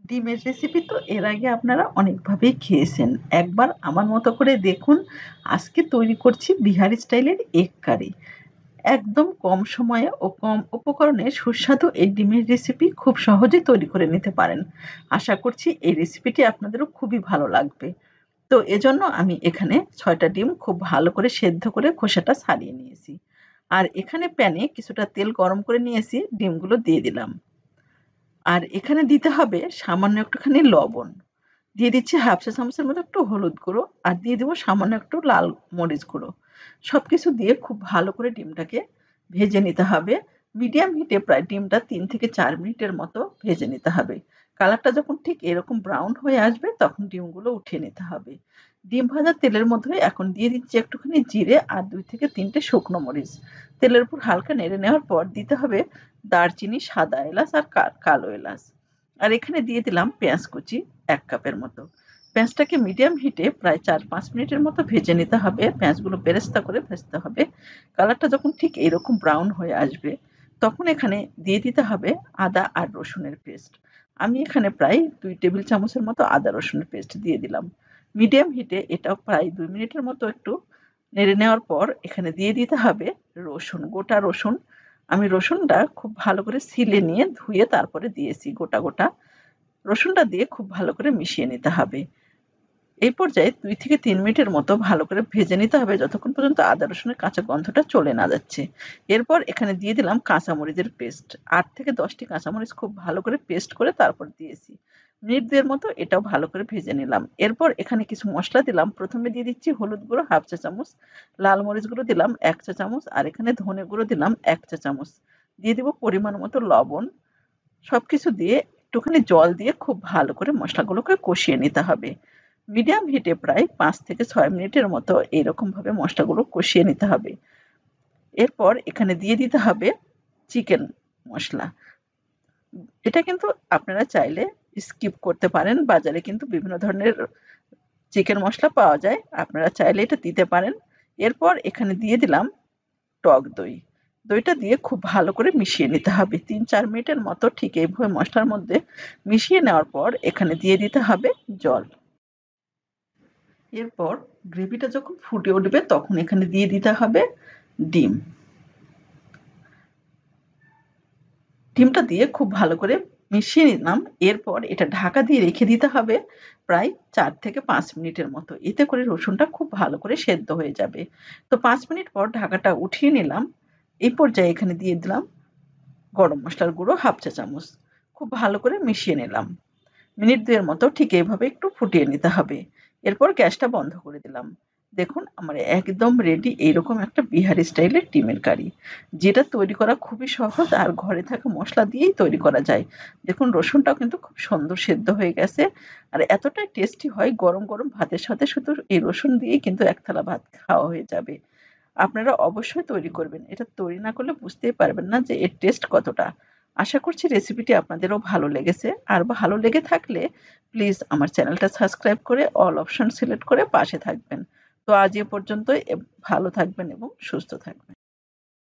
ডিমের রেসিপি তো এর আগে আপনারা অনেকভাবেই খেয়েছেন। একবার আমার মতো করে দেখুন। আজকে তৈরি করছি বিহারি স্টাইলের এগ কারি। একদম কম সময়ে ও কম উপকরণে সুস্বাদু এই ডিমের রেসিপি খুব সহজে তৈরি করে নিতে পারেন। আশা করছি এই রেসিপিটি আপনাদেরও খুবই ভালো লাগবে। তো এজন্য আমি এখানে ৬টা ডিম খুব ভালো করে সেদ্ধ করে খোসাটা ছাড়িয়ে নিয়েছি। আর এখানে প্যানে কিছুটা তেল গরম করে নিয়েছি, ডিমগুলো দিয়ে দিলাম। আর এখানে দিতে হবে সামান্য একটুখানি লবণ। দিয়ে দিচ্ছি হাফ চা চামচের মতো একটু হলুদ গুঁড়ো, আর দিয়ে দেবো সামান্য একটু লাল মরিচ গুঁড়ো। সবকিছু দিয়ে খুব ভালো করে ডিমটাকে ভেজে নিতে হবে। মিডিয়াম হিটে প্রায় ডিমটা ৩ থেকে ৪ মিনিটের মতো ভেজে নিতে হবে। কালারটা যখন ঠিক এরকম ব্রাউন হয়ে আসবে তখন ডিমগুলো উঠিয়ে নিতে হবে। ডিম ভাজা তেলের মধ্যে এখন দিয়ে দিচ্ছি একটুখানি জিরে আর ২ থেকে ৩টে শুকনো মরিচ। তেলের উপর হালকা নেড়ে নেওয়ার পর দিতে হবে দারচিনি, সাদা এলাচ আর কালো এলাচ। আর এখানে দিয়ে দিলাম পেঁয়াজ কুচি ১ কাপের মতো। পেঁয়াজটাকে মিডিয়াম হিটে প্রায় ৪-৫ মিনিটের মতো ভেজে নিতে হবে। পেঁয়াজগুলো বেরেস্তা করে ভাজতে হবে। কালারটা যখন ঠিক এরকম ব্রাউন হয়ে আসবে তখন এখানে দিয়ে দিতে হবে আদা আর রসুনের পেস্ট। আমি এখানে প্রায় ২ টেবিল চামচের মতো আদা রসুনের পেস্ট দিয়ে দিলাম। মিডিয়াম হিটে এটাও প্রায় ২ মিনিটের মতো একটু নেড়ে নেওয়ার পর এখানে দিয়ে দিতে হবে রসুন, গোটা রসুন। আমি রসুনটা খুব ভালো করে ছিলে নিয়ে ধুয়ে তারপরে দিয়েছি গোটা, গোটা। রসুনটা দিয়ে খুব ভালো করে মিশিয়ে নিতে হবে। এই পর্যায়ে ২ থেকে ৩ মিনিটের মতো ভালো করে ভেজে নিতে হবে যতক্ষণ পর্যন্ত আদা রসুনের কাঁচা গন্ধটা চলে না যাচ্ছে। এরপর এখানে দিয়ে দিলাম কাঁচামরিচের পেস্ট। ৮ থেকে ১০ টি কাঁচামরিচ খুব ভালো করে পেস্ট করে তারপর দিয়েছি। মিনিট ২ এর মতো এটাও ভালো করে ভেজে নিলাম। এরপর এখানে কিছু মসলা দিলাম। ১ম এ দিয়ে দিচ্ছি হলুদ গুঁড়ো ১/২ চা চামচ, লাল মরিচ গুঁড়ো দিলাম ১ চা চামচ, আর এখানে ধনে গুঁড়ো দিলাম ১ চা চামচ। দিয়ে দিব পরিমাণ মতো লবণ। সবকিছু দিয়ে একটুখানি জল দিয়ে খুব ভালো করে মশলাগুলোকে কষিয়ে নিতে হবে। মিডিয়াম হিটে প্রায় ৫ থেকে ৬ মিনিটের মতো এরকমভাবে মশলাগুলো কষিয়ে নিতে হবে। এরপর এখানে দিয়ে দিতে হবে চিকেন মসলা। এটা কিন্তু আপনারা চাইলে স্কিপ করতে পারেন। বাজারে কিন্তু বিভিন্ন ধরনের চিকেন মসলা পাওয়া যায়। আপনারা চাইলে এটা দিতে পারেন। এরপর এখানে দিয়ে দিলাম টক দই। দইটা দিয়ে খুব ভালো করে মিশিয়ে নিতে হবে। ৩-৪ মিনিটের মতো ঠিক এইভাবে মসলার মধ্যে মিশিয়ে নেওয়ার পর এখানে দিয়ে দিতে হবে জল। এরপর গ্রেভিটা যখন ফুটে উঠবে তখন এখানে দিয়ে দিতে হবে ডিম। ডিমটা দিয়ে খুব ভালো করে মিশিয়ে নিলাম। এরপর এটা ঢাকা দিয়ে রেখে দিতে হবে প্রায় ৪ থেকে ৫ মিনিটের মতো। এতে করে রসুনটা খুব ভালো করে সেদ্ধ হয়ে যাবে। তো ৫ মিনিট পর ঢাকাটা উঠিয়ে নিলাম। এই পর্যায়ে এখানে দিয়ে দিলাম গরম মসলার গুঁড়ো ১/২ চা চামচ। খুব ভালো করে মিশিয়ে নিলাম। মিনিট ২ এর মতো ঠিক এইভাবে একটু ফুটিয়ে নিতে হবে। এরপর গ্যাসটা বন্ধ করে দিলাম। দেখুন আমার একদম রেডি এইরকম একটা বিহারি স্টাইলের ডিমের কারি। যেটা তৈরি করা খুবই সহজ আর ঘরে থাকা মসলা দিয়েই তৈরি করা যায়। দেখুন রসুনটাও কিন্তু খুব সুন্দর সেদ্ধ হয়ে গেছে। আর এতটাই টেস্টি হয় গরম, গরম ভাতের সাথে শুধু এই রসুন দিয়েই কিন্তু ১ থালা ভাত খাওয়া হয়ে যাবে। আপনারা অবশ্যই তৈরি করবেন। এটা তৈরি না করলে বুঝতেই পারবেন না যে এর টেস্ট কতটা। আশা করছি রেসিপিটি আপনাদেরও ভালো লেগেছে। আর ভালো লেগে থাকলে প্লিজ আমার চ্যানেলটা সাবস্ক্রাইব করে অল অপশন সিলেক্ট করে পাশে থাকবেন। তো আজ এ পর্যন্তই। ভালো থাকবেন এবং সুস্থ থাকবেন।